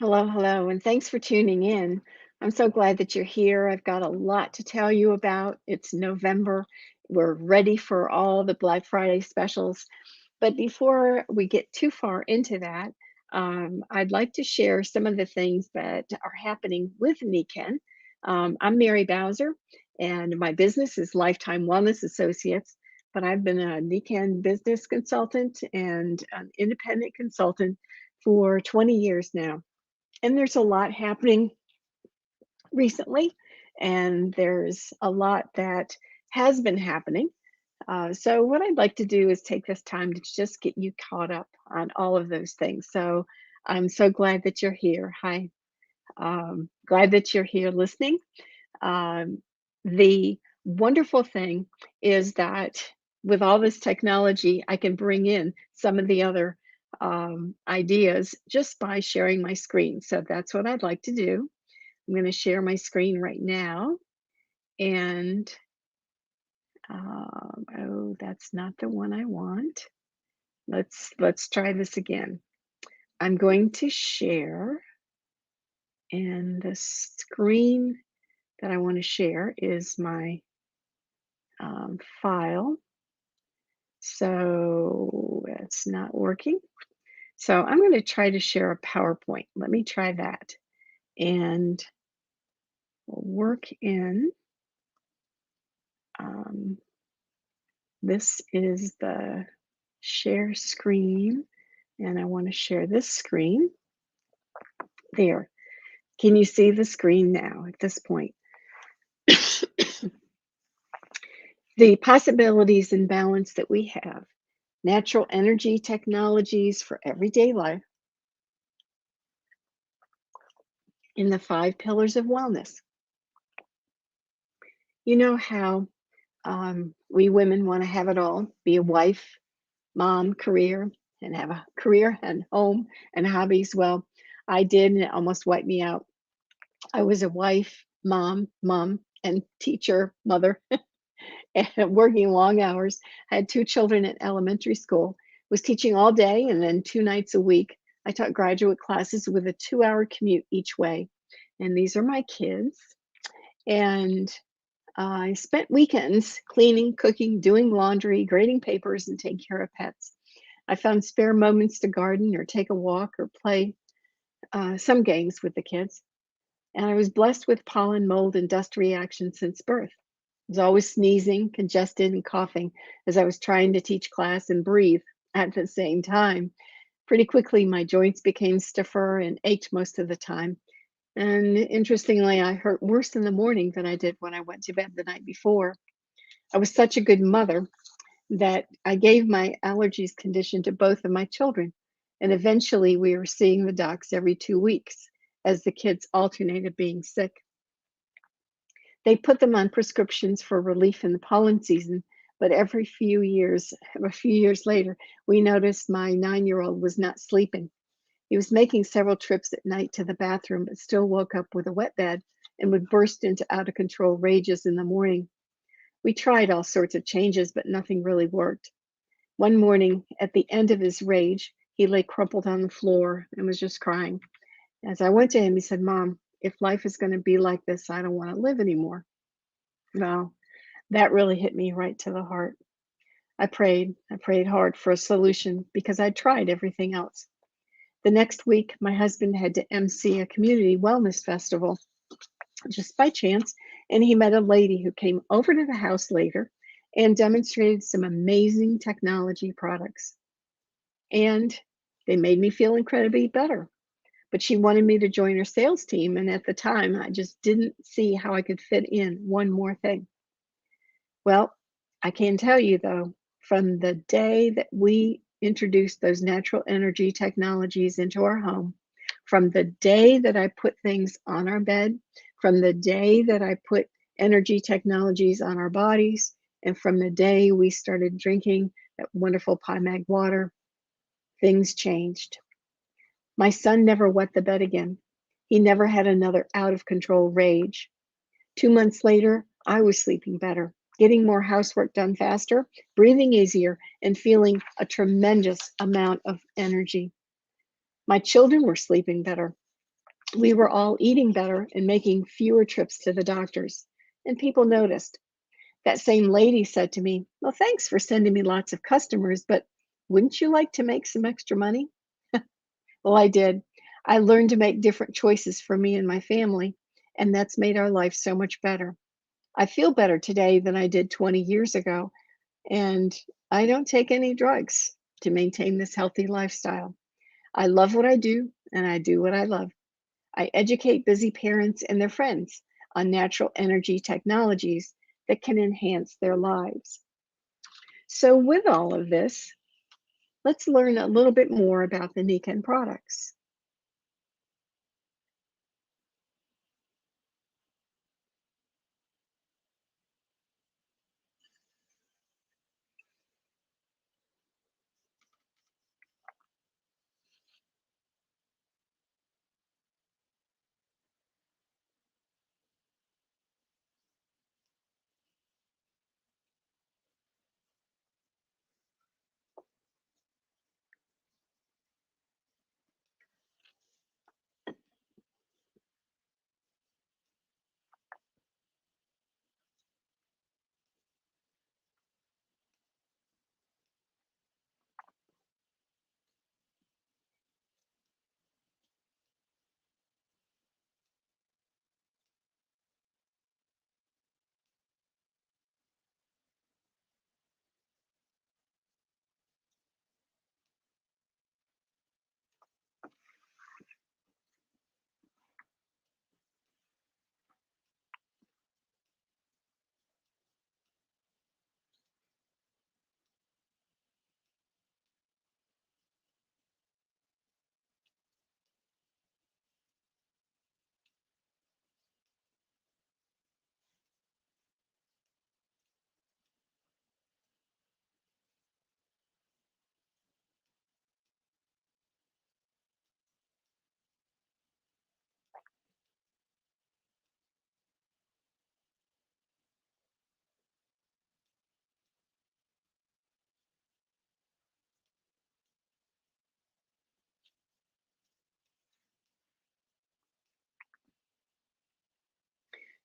Hello, hello, and thanks for tuning in. I'm so glad that you're here. I've got a lot to tell you about. It's November. We're ready for all the Black Friday specials. But before we get too far into that, I'd like to share some of the things that are happening with Niken. I'm Mary Bowser, and my business is Lifetime Wellness Associates. But I've been a Niken business consultant and an independent consultant for 20 years now. And there's a lot happening recently, and there's a lot that has been happening. So, what I'd like to do is take this time to just get you caught up on all of those things. So, I'm so glad that you're here. Hi. Glad that you're here listening. Um, the wonderful thing is that with all this technology, I can bring in some of the other ideas just by sharing my screen. So that's what I'd like to do. I'm going to share my screen right now. And oh, that's not the one I want. Let's try this again. I'm going to share, and the screen that I want to share is my file. So it's not working. So I'm going to try to share a PowerPoint. Let me try that. And we'll work in, um, this is the share screen. And I want to share this screen. There. Can you see the screen now at this point? The possibilities and balance that we have, natural energy technologies for everyday life, in the 5 pillars of wellness. You know how we women want to have it all, be a wife, mom, career, and have a career and home and hobbies. Well, I did, and it almost wiped me out. I was a wife, mom, and teacher, mother, and working long hours. I had 2 children at elementary school, was teaching all day and then 2 nights a week. I taught graduate classes with a 2-hour commute each way. And these are my kids. And I spent weekends cleaning, cooking, doing laundry, grading papers, and taking care of pets. I found spare moments to garden or take a walk or play some games with the kids. And I was blessed with pollen, mold, and dust reactions since birth. I was always sneezing, congested, and coughing as I was trying to teach class and breathe at the same time. Pretty quickly, my joints became stiffer and ached most of the time. And interestingly, I hurt worse in the morning than I did when I went to bed the night before. I was such a good mother that I gave my allergies condition to both of my children. And eventually, we were seeing the docs every 2 weeks as the kids alternated being sick. They put them on prescriptions for relief in the pollen season, but a few years later, we noticed my 9-year-old was not sleeping. He was making several trips at night to the bathroom, but still woke up with a wet bed and would burst into out of control rages in the morning. We tried all sorts of changes, but nothing really worked. One morning, at the end of his rage, he lay crumpled on the floor and was just crying. As I went to him, he said, "Mom, if life is going to be like this, I don't want to live anymore." Well, that really hit me right to the heart. I prayed hard for a solution because I'd tried everything else. The next week, my husband had to MC a community wellness festival just by chance, and he met a lady who came over to the house later and demonstrated some amazing technology products. And they made me feel incredibly better. But she wanted me to join her sales team, and at the time, I just didn't see how I could fit in one more thing. Well, I can tell you though, from the day that we introduced those natural energy technologies into our home, from the day that I put things on our bed, from the day that I put energy technologies on our bodies, and from the day we started drinking that wonderful Mag water, things changed. My son never wet the bed again. He never had another out of control rage. 2 months later, I was sleeping better, getting more housework done faster, breathing easier, and feeling a tremendous amount of energy. My children were sleeping better. We were all eating better and making fewer trips to the doctors, and people noticed. That same lady said to me, "Well, thanks for sending me lots of customers, but wouldn't you like to make some extra money?" Well, I did. I learned to make different choices for me and my family, and that's made our life so much better. I feel better today than I did 20 years ago, and I don't take any drugs to maintain this healthy lifestyle. I love what I do, and I do what I love. I educate busy parents and their friends on natural energy technologies that can enhance their lives. So, with all of this, let's learn a little bit more about the Nikken products.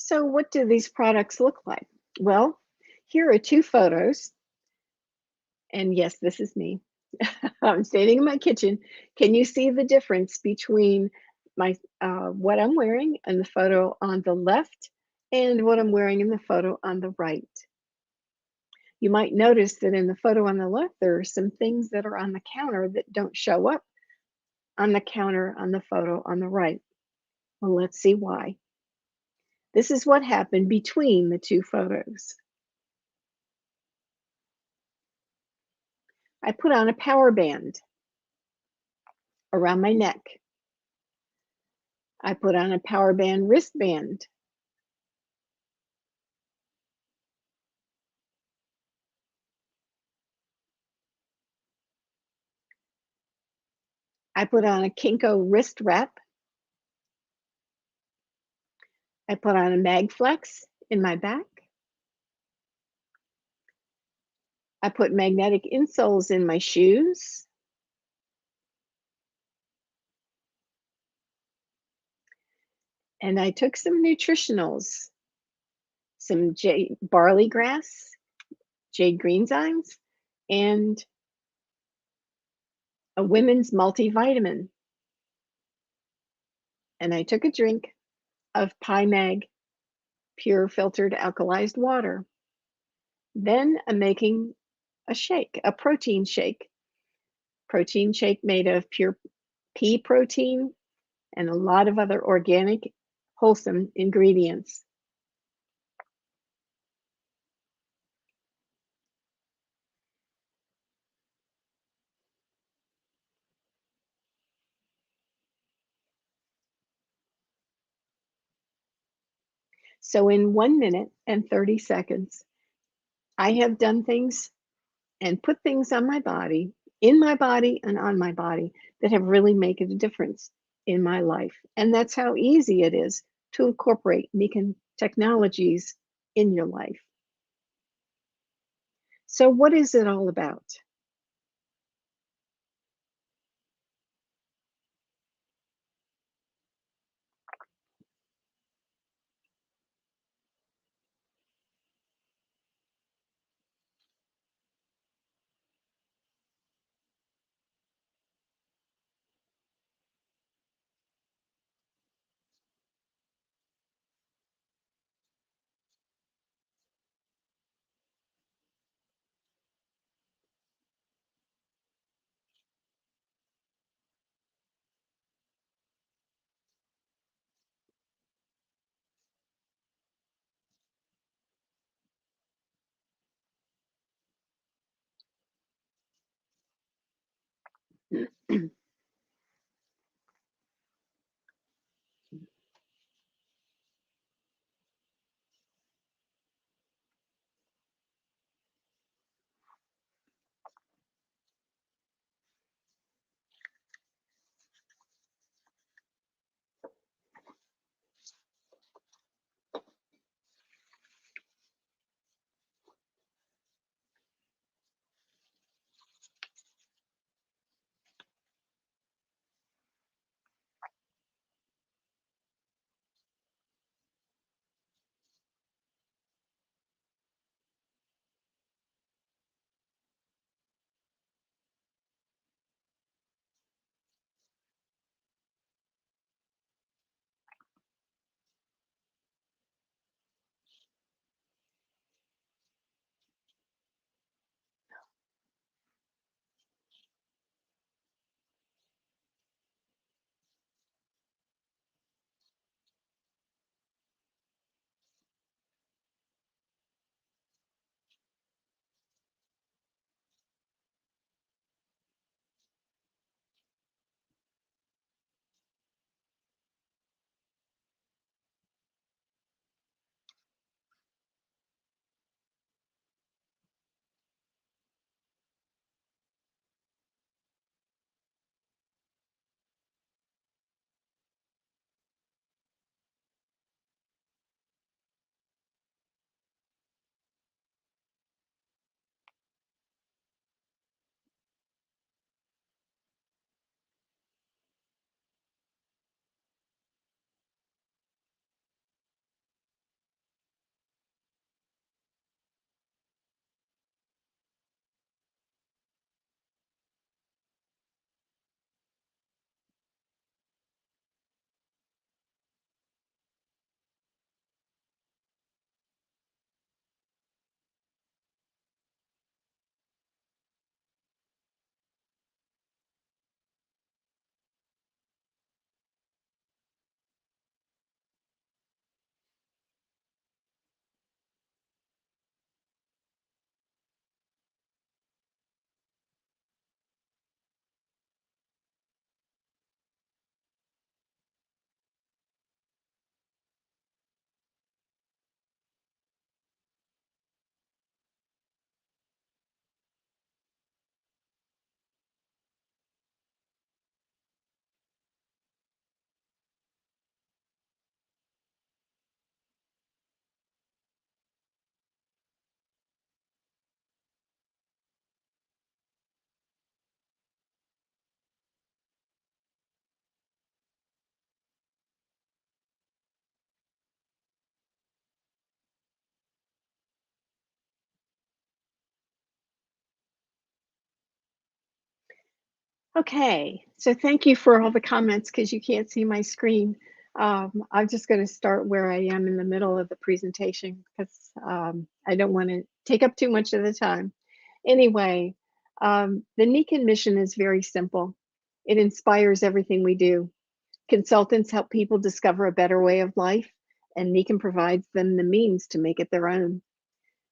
So, what do these products look like? Well, here are two photos. And yes, this is me. I'm standing in my kitchen. Can you see the difference between my what I'm wearing in the photo on the left and what I'm wearing in the photo on the right? You might notice that in the photo on the left, there are some things that are on the counter that don't show up on the counter on the photo on the right. Well, let's see why. This is what happened between the two photos. I put on a power band around my neck. I put on a power band wristband. I put on a Kinko wrist wrap. I put on a Magflex in my back. I put magnetic insoles in my shoes. And I took some nutritionals, some barley grass, jade greenzymes, and a women's multivitamin. And I took a drink of Mag pure filtered alkalized water. Then I'm making a shake, a protein shake made of pure pea protein and a lot of other organic, wholesome ingredients. So, in 1 minute and 30 seconds, I have done things and put things on my body, in my body, and on my body that have really made a difference in my life. And that's how easy it is to incorporate Nikken technologies in your life. So, what is it all about? Okay, so thank you for all the comments because you can't see my screen. I'm just going to start where I am in the middle of the presentation because I don't want to take up too much of the time. Anyway, the Nikan mission is very simple. It inspires everything we do. Consultants help people discover a better way of life, and Nikan provides them the means to make it their own.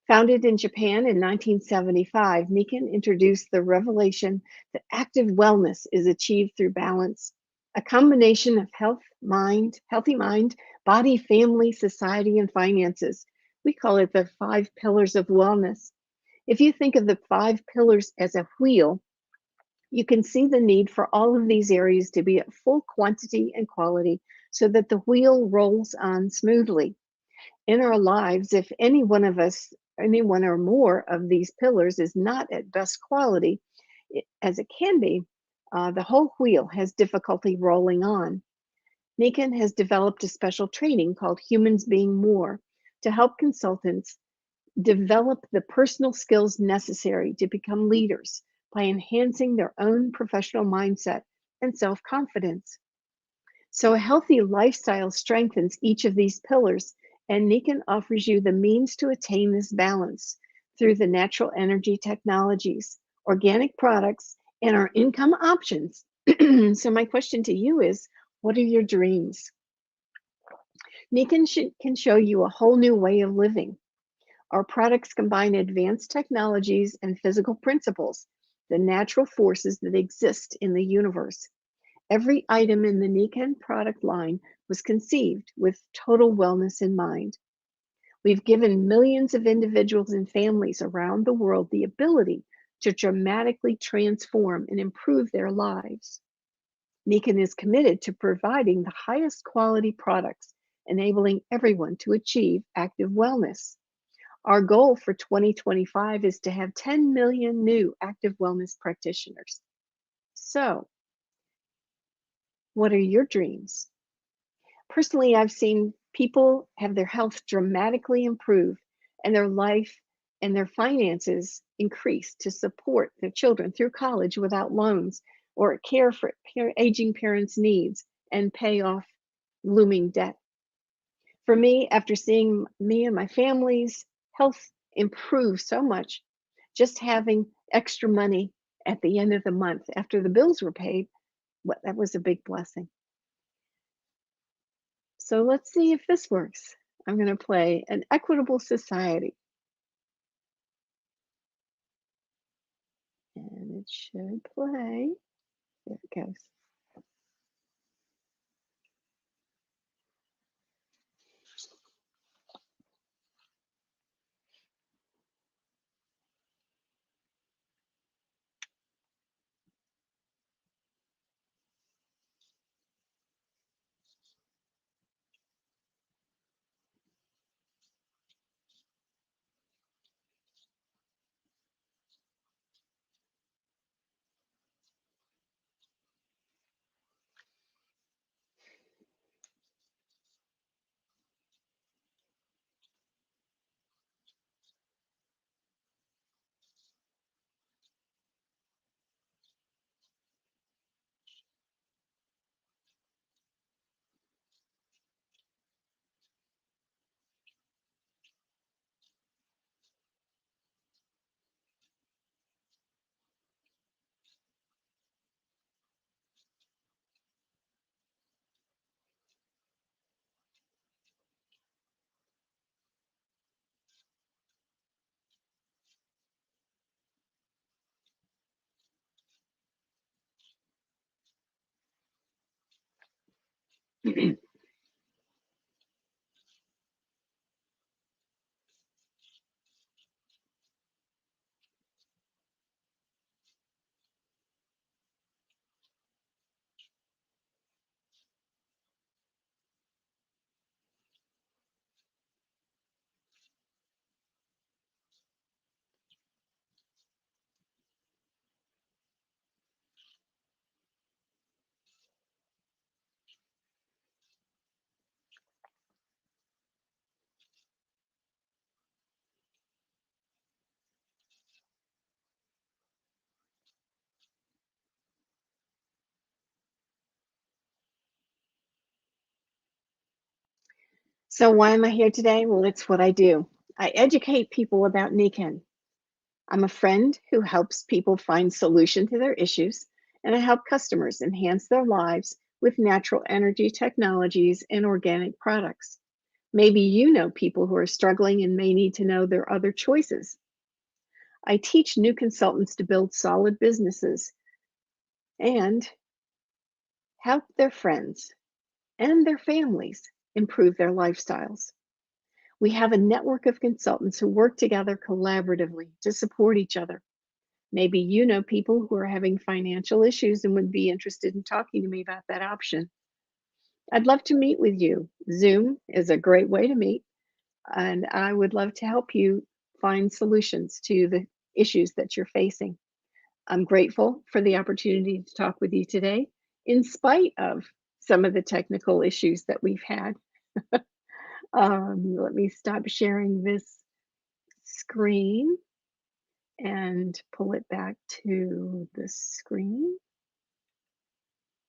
Founded in Japan in 1975, Nikan introduced the revelation that active wellness is achieved through balance, a combination of healthy mind, body, family, society, and finances. We call it the 5 pillars of wellness. If you think of the 5 pillars as a wheel, you can see the need for all of these areas to be at full quantity and quality so that the wheel rolls on smoothly in our lives. If any one of us, any one or more of these pillars is not at best quality, as it can be, the whole wheel has difficulty rolling on. Nikan has developed a special training called Humans Being More to help consultants develop the personal skills necessary to become leaders by enhancing their own professional mindset and self confidence. So a healthy lifestyle strengthens each of these pillars, and Nikan offers you the means to attain this balance through the natural energy technologies, organic products, and our income options. So my question to you is, what are your dreams? Nikan can show you a whole new way of living. Our products combine advanced technologies and physical principles the natural forces that exist in the universe. Every item in the Nikken product line was conceived with total wellness in mind. We've given millions of individuals and families around the world the ability to dramatically transform and improve their lives. Nikken is committed to providing the highest quality products, enabling everyone to achieve active wellness. Our goal for 2025 is to have 10 million new active wellness practitioners. So, what are your dreams? Personally, I've seen people have their health dramatically improve and their life and their finances increase to support their children through college without loans or care for aging parents' needs and pay off looming debt. For me, after seeing me and my family's health improve so much, just having extra money at the end of the month after the bills were paid, that was a big blessing. So let's see if this works. I'm going to play An Equitable Society. And it should play. There it goes. So why am I here today? Well, it's what I do. I educate people about Nikken. I'm a friend who helps people find solution to their issues, and I help customers enhance their lives with natural energy technologies and organic products. Maybe you know people who are struggling and may need to know their other choices. I teach new consultants to build solid businesses and help their friends and their families improve their lifestyles. We have a network of consultants who work together collaboratively to support each other. Maybe you know people who are having financial issues and would be interested in talking to me about that option. I'd love to meet with you. Zoom is a great way to meet, and I would love to help you find solutions to the issues that you're facing. I'm grateful for the opportunity to talk with you today, in spite of some of the technical issues that we've had. Let me stop sharing this screen and pull it back to the screen.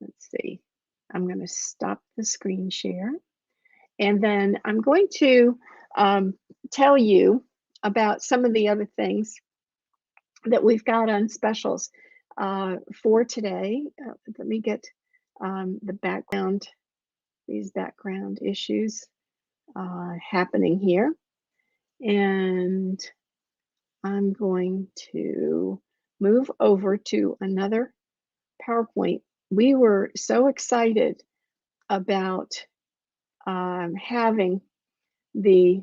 Let's see. I'm going to stop the screen share. And then I'm going to tell you about some of the other things that we've got on specials for today. Let me get the background, these background issues happening here. And I'm going to move over to another PowerPoint. We were so excited about having the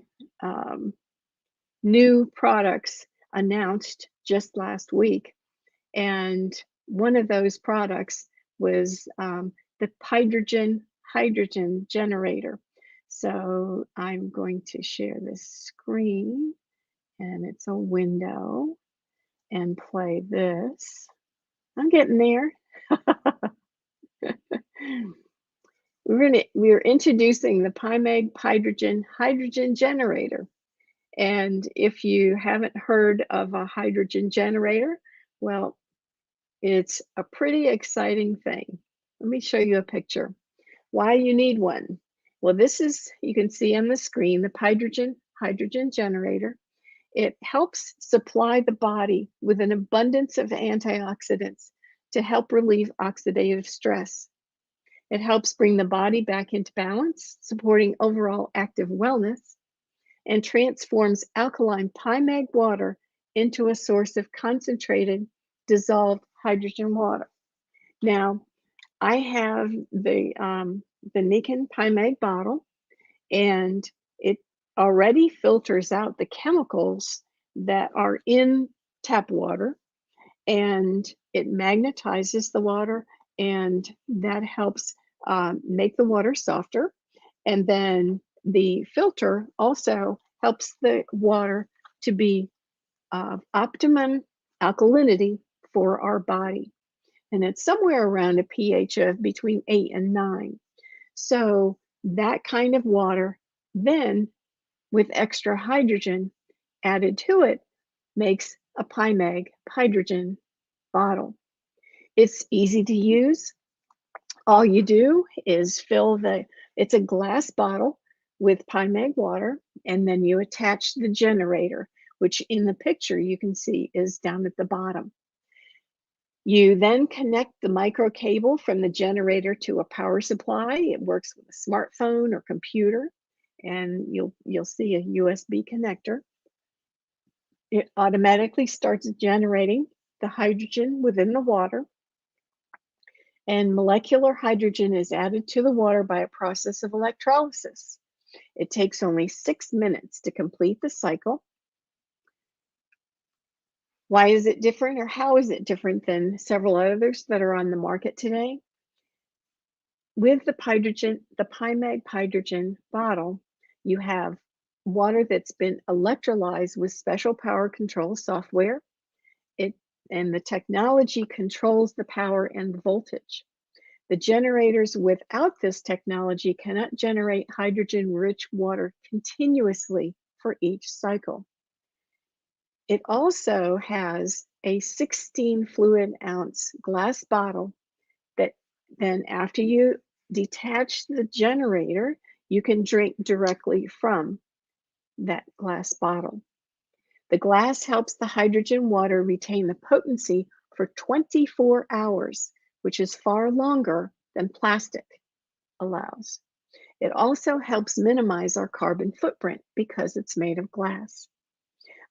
new products announced just last week. And one of those products was the hydrogen generator. So I'm going to share this screen, and it's a window, and play this. I'm getting there. We're introducing the PyMeg hydrogen generator. And if you haven't heard of a hydrogen generator, well, it's a pretty exciting thing. Let me show you a picture. Why you need one? Well, this is, you can see on the screen, the hydrogen generator. It helps supply the body with an abundance of antioxidants to help relieve oxidative stress. It helps bring the body back into balance, supporting overall active wellness, and transforms alkaline PyMeg water into a source of concentrated dissolved hydrogen water. Now, I have the Nikon PyMeg bottle, and it already filters out the chemicals that are in tap water, and it magnetizes the water, and that helps make the water softer. And then the filter also helps the water to be optimum alkalinity for our body. And it's somewhere around a pH of between 8 and 9. So that kind of water, then with extra hydrogen added to it, makes a PyMeg hydrogen bottle. It's easy to use. All you do is it's a glass bottle with PyMeg water, and then you attach the generator, which in the picture you can see is down at the bottom. You then connect the micro cable from the generator to a power supply. It works with a smartphone or computer, and you'll see a USB connector. It automatically starts generating the hydrogen within the water, and molecular hydrogen is added to the water by a process of electrolysis. It takes only 6 minutes to complete the cycle. Why is it different, or how is it different than several others that are on the market today? With the PyMeg hydrogen bottle, you have water that's been electrolyzed with special power control software. And the technology controls the power and the voltage. The generators without this technology cannot generate hydrogen-rich water continuously for each cycle. It also has a 16 fluid ounce glass bottle that then, after you detach the generator, you can drink directly from that glass bottle. The glass helps the hydrogen water retain the potency for 24 hours, which is far longer than plastic allows. It also helps minimize our carbon footprint because it's made of glass.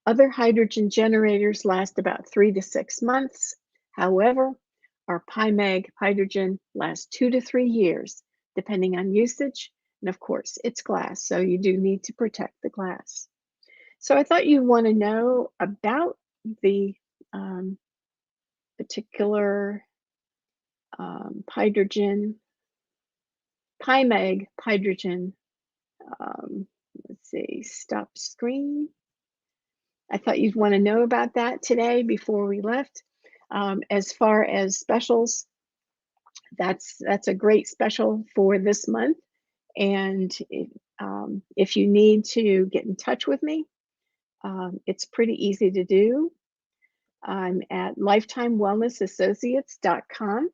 Other hydrogen generators last about 3 to 6 months. However, our PyMeg hydrogen lasts 2 to 3 years, depending on usage. And of course, it's glass, so you do need to protect the glass. So I thought you'd want to know about the particular PyMeg hydrogen. Let's see, stop screen. I thought you'd want to know about that today before we left. As far as specials, that's a great special for this month. And if you need to get in touch with me, it's pretty easy to do. I'm at lifetimewellnessassociates.com,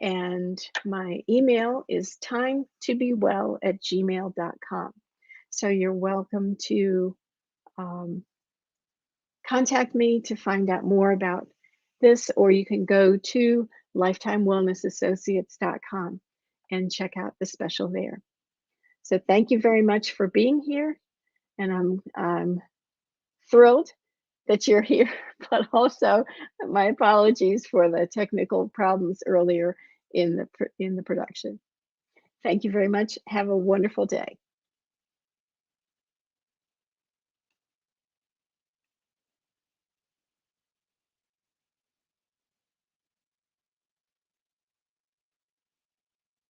and my email is timetobewell@gmail.com. So you're welcome to contact me to find out more about this, or you can go to lifetimewellessassociates.com and check out the special there. So thank you very much for being here, and I'm thrilled that you're here, but also my apologies for the technical problems earlier in the production. Thank you very much. Have a wonderful day.